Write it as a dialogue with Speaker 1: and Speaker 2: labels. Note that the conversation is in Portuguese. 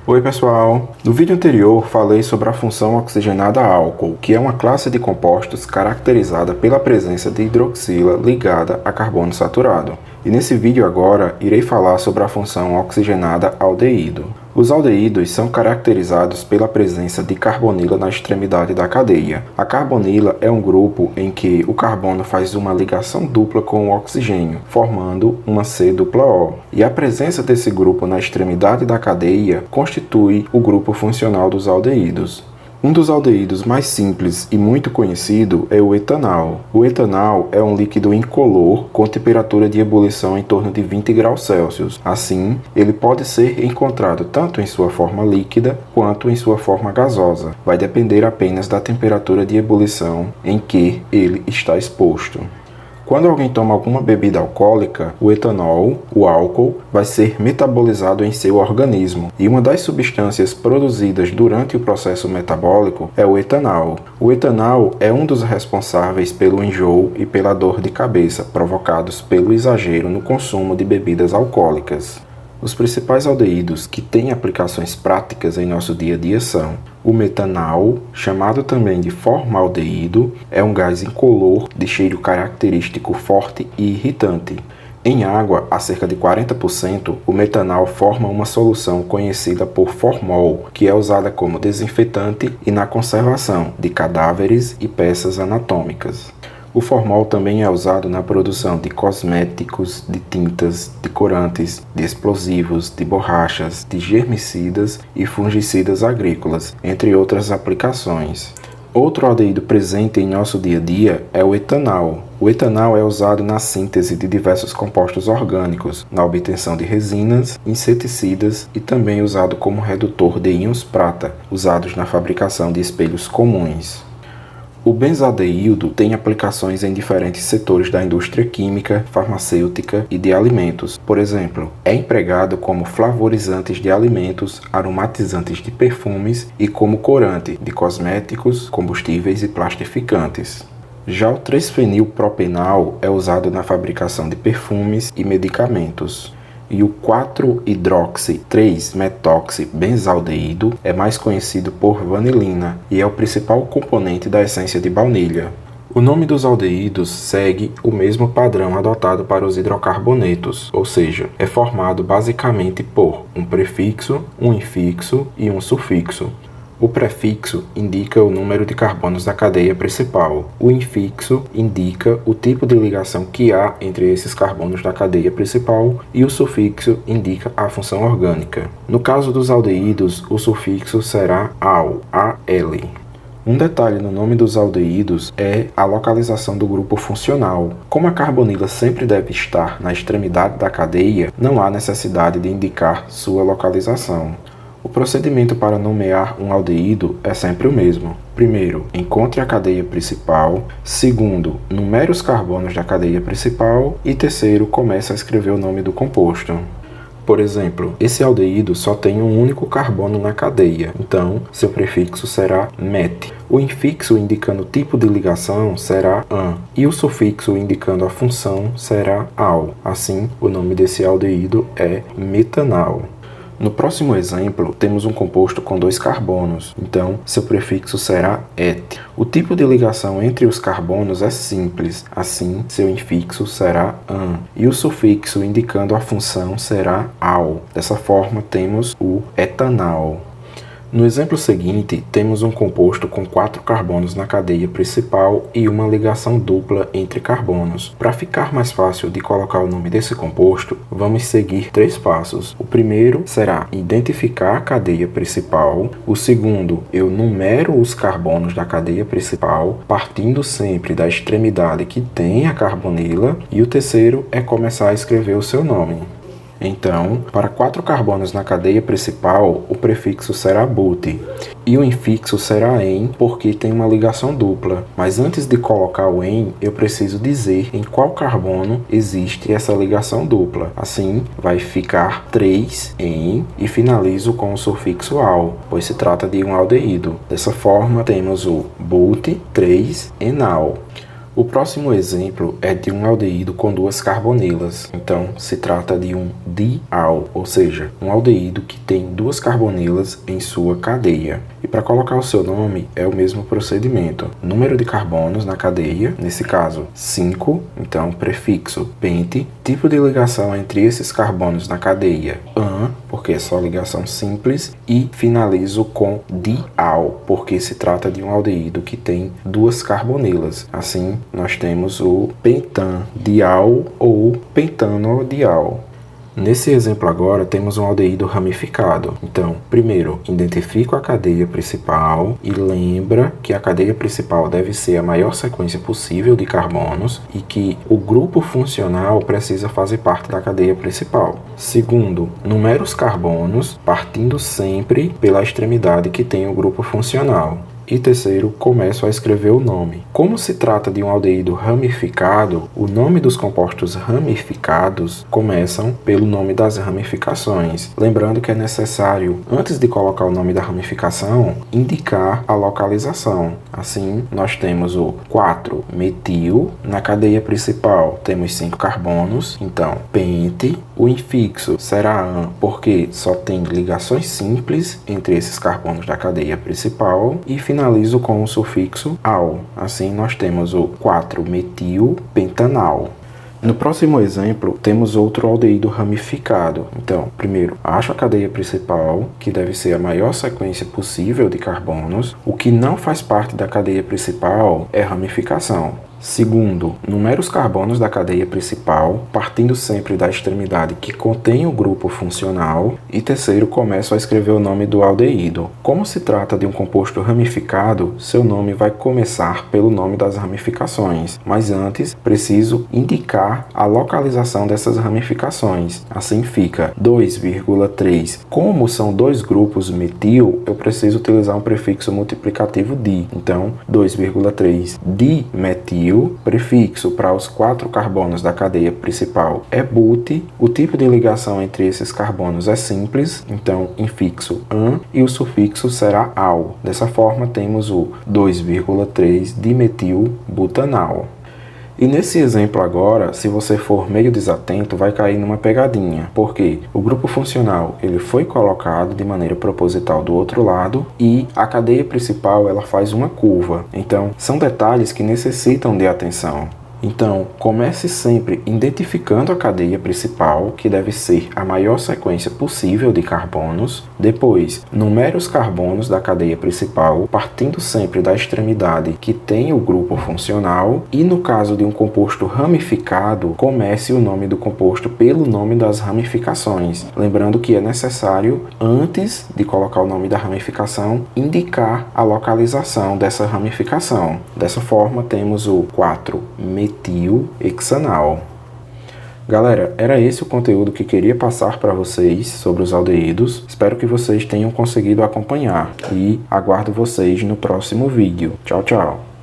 Speaker 1: Oi pessoal, no vídeo anterior falei sobre a função oxigenada álcool, que é uma classe de compostos caracterizada pela presença de hidroxila ligada a carbono saturado. E nesse vídeo agora irei falar sobre a função oxigenada aldeído. Os aldeídos são caracterizados pela presença de carbonila na extremidade da cadeia. A carbonila é um grupo em que o carbono faz uma ligação dupla com o oxigênio, formando uma C-O. E a presença desse grupo na extremidade da cadeia constitui o grupo funcional dos aldeídos. Um dos aldeídos mais simples e muito conhecido é o etanal. O etanal é um líquido incolor com temperatura de ebulição em torno de 20 graus Celsius. Assim, ele pode ser encontrado tanto em sua forma líquida quanto em sua forma gasosa. Vai depender apenas da temperatura de ebulição em que ele está exposto. Quando alguém toma alguma bebida alcoólica, o etanol, o álcool, vai ser metabolizado em seu organismo. E uma das substâncias produzidas durante o processo metabólico é o etanal. O etanal é um dos responsáveis pelo enjoo e pela dor de cabeça provocados pelo exagero no consumo de bebidas alcoólicas. Os principais aldeídos que têm aplicações práticas em nosso dia a dia são o metanal, chamado também de formaldeído, é um gás incolor de cheiro característico forte e irritante. Em água, a cerca de 40%, o metanal forma uma solução conhecida por formol, que é usada como desinfetante e na conservação de cadáveres e peças anatômicas. O formol também é usado na produção de cosméticos, de tintas, de corantes, de explosivos, de borrachas, de germicidas e fungicidas agrícolas, entre outras aplicações. Outro aldeído presente em nosso dia a dia é o etanal. O etanal é usado na síntese de diversos compostos orgânicos, na obtenção de resinas, inseticidas e também usado como redutor de íons prata, usados na fabricação de espelhos comuns. O benzaldeído tem aplicações em diferentes setores da indústria química, farmacêutica e de alimentos. Por exemplo, é empregado como flavorizantes de alimentos, aromatizantes de perfumes e como corante de cosméticos, combustíveis e plastificantes. Já o 3-fenilpropenal é usado na fabricação de perfumes e medicamentos. E o 4-hidroxi-3-metoxi-benzaldeído é mais conhecido por vanilina e é o principal componente da essência de baunilha. O nome dos aldeídos segue o mesmo padrão adotado para os hidrocarbonetos, ou seja, é formado basicamente por um prefixo, um infixo e um sufixo. O prefixo indica o número de carbonos da cadeia principal. O infixo indica o tipo de ligação que há entre esses carbonos da cadeia principal e o sufixo indica a função orgânica. No caso dos aldeídos, o sufixo será AL. Um detalhe no nome dos aldeídos é a localização do grupo funcional. Como a carbonila sempre deve estar na extremidade da cadeia, não há necessidade de indicar sua localização. O procedimento para nomear um aldeído é sempre o mesmo. Primeiro, encontre a cadeia principal. Segundo, numere os carbonos da cadeia principal. E terceiro, comece a escrever o nome do composto. Por exemplo, esse aldeído só tem um único carbono na cadeia, então seu prefixo será met. O infixo indicando o tipo de ligação será an, e o sufixo indicando a função será al. Assim, o nome desse aldeído é metanal. No próximo exemplo, temos um composto com 2 carbonos, então seu prefixo será et. O tipo de ligação entre os carbonos é simples, assim seu infixo será an, e o sufixo indicando a função será al. Dessa forma, temos o etanal. No exemplo seguinte, temos um composto com 4 carbonos na cadeia principal e uma ligação dupla entre carbonos. Para ficar mais fácil de colocar o nome desse composto, vamos seguir 3 passos. O primeiro será identificar a cadeia principal. O segundo, eu numero os carbonos da cadeia principal, partindo sempre da extremidade que tem a carbonila. E o terceiro é começar a escrever o seu nome. Então, para 4 carbonos na cadeia principal, o prefixo será but e o infixo será en, porque tem uma ligação dupla. Mas antes de colocar o en, eu preciso dizer em qual carbono existe essa ligação dupla. Assim, vai ficar 3 en e finalizo com o sufixo al, pois se trata de um aldeído. Dessa forma, temos o but 3-enal. O próximo exemplo é de um aldeído com duas carbonilas. Então, se trata de um dial, ou seja, um aldeído que tem duas carbonilas em sua cadeia. E para colocar o seu nome é o mesmo procedimento. Número de carbonos na cadeia, nesse caso 5, então prefixo pente. Tipo de ligação entre esses carbonos na cadeia, an, porque é só ligação simples. E finalizo com dial, porque se trata de um aldeído que tem duas carbonilas. Assim, nós temos o pentandial ou pentanodial. Nesse exemplo agora, temos um aldeído ramificado. Então, primeiro, identifico a cadeia principal e lembra que a cadeia principal deve ser a maior sequência possível de carbonos e que o grupo funcional precisa fazer parte da cadeia principal. Segundo, numero os carbonos partindo sempre pela extremidade que tem o grupo funcional. E terceiro, começo a escrever o nome. Como se trata de um aldeído ramificado, o nome dos compostos ramificados começam pelo nome das ramificações. Lembrando que é necessário, antes de colocar o nome da ramificação, indicar a localização. Assim, nós temos o 4-metil. Na cadeia principal, temos 5 carbonos. Então, pente. O infixo será an, porque só tem ligações simples entre esses carbonos da cadeia principal. E finalizo com o sufixo al. Assim, nós temos o 4-metil-pentanal. No próximo exemplo, temos outro aldeído ramificado. Então, primeiro, acho a cadeia principal, que deve ser a maior sequência possível de carbonos. O que não faz parte da cadeia principal é ramificação. Segundo, numero os carbonos da cadeia principal, partindo sempre da extremidade que contém o grupo funcional. E terceiro, começo a escrever o nome do aldeído. Como se trata de um composto ramificado, seu nome vai começar pelo nome das ramificações. Mas antes, preciso indicar a localização dessas ramificações. Assim fica 2,3. Como são dois grupos metil, eu preciso utilizar um prefixo multiplicativo di. Então, 2,3 dimetil. Prefixo para os 4 carbonos da cadeia principal é but. O tipo de ligação entre esses carbonos é simples, então infixo an, e o sufixo será al. Dessa forma, temos o 2,3 dimetil-butanal. E nesse exemplo agora, se você for meio desatento, vai cair numa pegadinha, porque o grupo funcional ele foi colocado de maneira proposital do outro lado e a cadeia principal ela faz uma curva. Então, são detalhes que necessitam de atenção. Então, comece sempre identificando a cadeia principal, que deve ser a maior sequência possível de carbonos. Depois, numere os carbonos da cadeia principal, partindo sempre da extremidade que tem o grupo funcional. E no caso de um composto ramificado, comece o nome do composto pelo nome das ramificações. Lembrando que é necessário, antes de colocar o nome da ramificação, indicar a localização dessa ramificação. Dessa forma, temos o 4-metil-hexanal. Galera, era esse o conteúdo que queria passar para vocês sobre os aldeídos. Espero que vocês tenham conseguido acompanhar e aguardo vocês no próximo vídeo. Tchau, tchau!